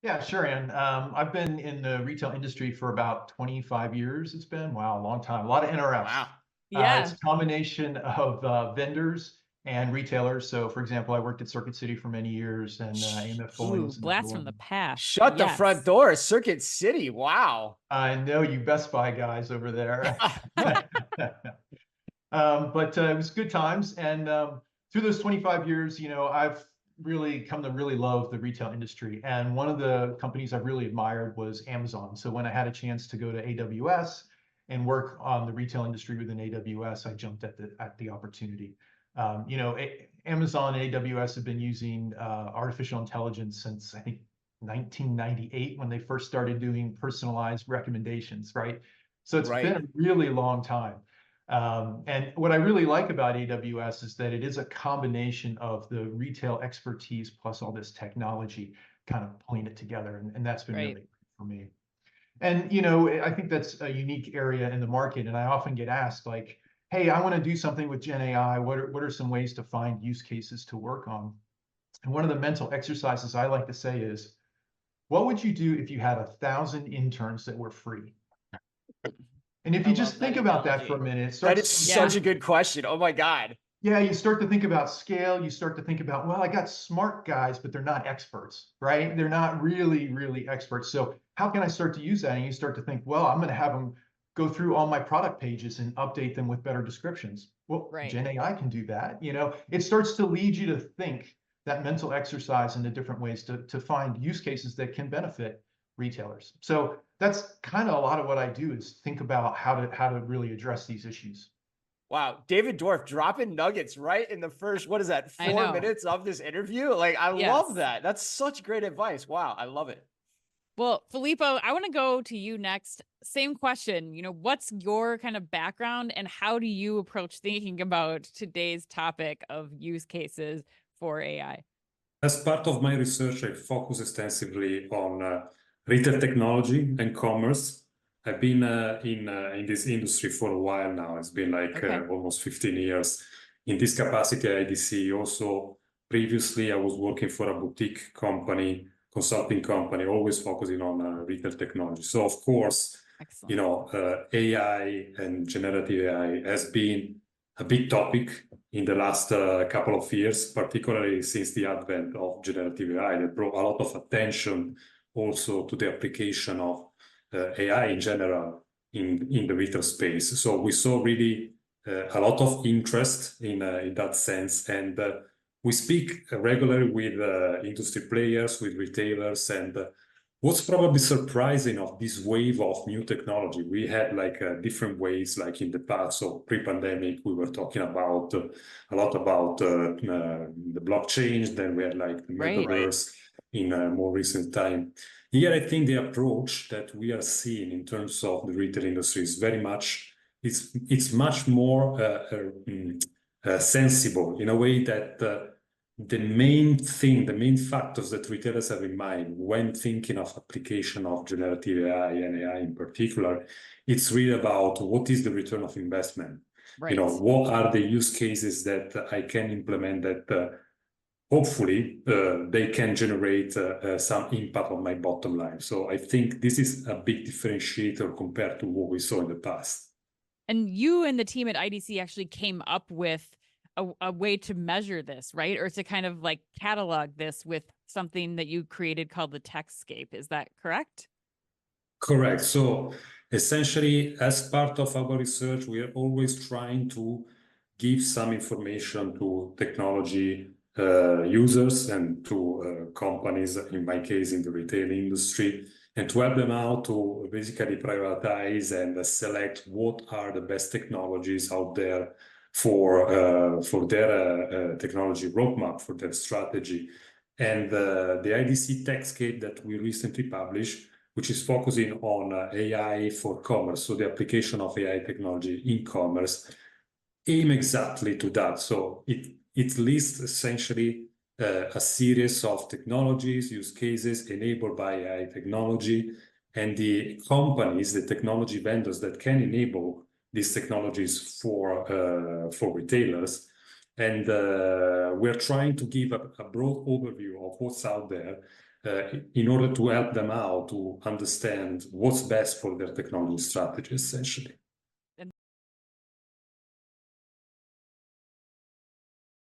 Yeah, sure. And I've been in the retail industry for about 25 years. It's been, wow, a long time. A lot of NRFs. Wow. It's Yeah. a combination of vendors and retailers. So, for example, I worked at Circuit City for many years, and AMF Fulling Ooh, was another blast from the one. past. Shut the front Yes. door, Circuit City. Wow. I know you Best Buy guys over there. But it was good times. And through those 25 years, I've really come to really love the retail industry. And one of the companies I've really admired was Amazon. So when I had a chance to go to AWS and work on the retail industry within AWS, I jumped at the opportunity. Amazon and AWS have been using artificial intelligence since I think 1998 when they first started doing personalized recommendations, right? So it's been Right. a really long time. And what I really like about AWS is that it is a combination of the retail expertise plus all this technology kind of pulling it together. And that's been really Right. great for me. And, I think that's a unique area in the market. And I often get asked, like, hey, I want to do something with Gen AI. What are some ways to find use cases to work on? And one of the mental exercises I like to say is, what would you do if you had 1,000 interns that were free? And if I you just love that think about that for a analogy. minute, That is you Yeah. such start a good question. Oh my God. yeah, you start to think about scale. You start to think about, well, I got smart guys, but they're not experts, right? They're not really, really experts. So how can I start to use that? And you start to think, well, I'm going to have them go through all my product pages and update them with better descriptions. Well, Right. Gen AI can do that. It starts to lead you to think that mental exercise into different ways to find use cases that can benefit retailers. So that's kind of a lot of what I do is think about how to really address these issues. Wow. David Dorf dropping nuggets right in the first, what is that, I 4 minutes know. of this interview? Like, I love Yes. that. That's such great advice. Wow. I love it. Well, Filippo, I want to go to you next. Same question. What's your kind of background and how do you approach thinking about today's topic of use cases for AI? As part of my research, I focus extensively on retail technology and commerce. I've been in this industry for a while now. It's been like Okay. almost 15 years. In this capacity at IDC, also previously I was working for a boutique company, consulting company, always focusing on retail technology. So of course, Excellent. AI and generative AI has been a big topic in the last couple of years, particularly since the advent of generative AI that brought a lot of attention also to the application of AI in general in the retail space. So we saw really a lot of interest in that sense. And we speak regularly with industry players, with retailers, and what's probably surprising of this wave of new technology, we had like different ways, like in the past. So pre-pandemic, we were talking about a lot about the blockchain. Then we had like the Right. metaverse in more recent time. Here, I think the approach that we are seeing in terms of the retail industry is very much, it's much more sensible in a way that the main thing, the main factors that retailers have in mind when thinking of application of generative AI and AI in particular, it's really about what is the return of investment. Right. What are the use cases that I can implement that hopefully they can generate some impact on my bottom line. So I think this is a big differentiator compared to what we saw in the past. And you and the team at IDC actually came up with a way to measure this, right? Or to kind of like catalog this with something that you created called the Techscape. Is that correct? Correct. So essentially, as part of our research, we are always trying to give some information to technology users and to companies, in my case, in the retail industry, and to help them out to basically prioritize and select what are the best technologies out there for their technology roadmap, for their strategy. And the IDC Techscape that we recently published, which is focusing on AI for commerce, so the application of AI technology in commerce, aim exactly to that. So it lists essentially a series of technologies, use cases enabled by AI technology, and the companies, the technology vendors that can enable these technologies for retailers. And we're trying to give a broad overview of what's out there in order to help them out to understand what's best for their technology strategy, essentially.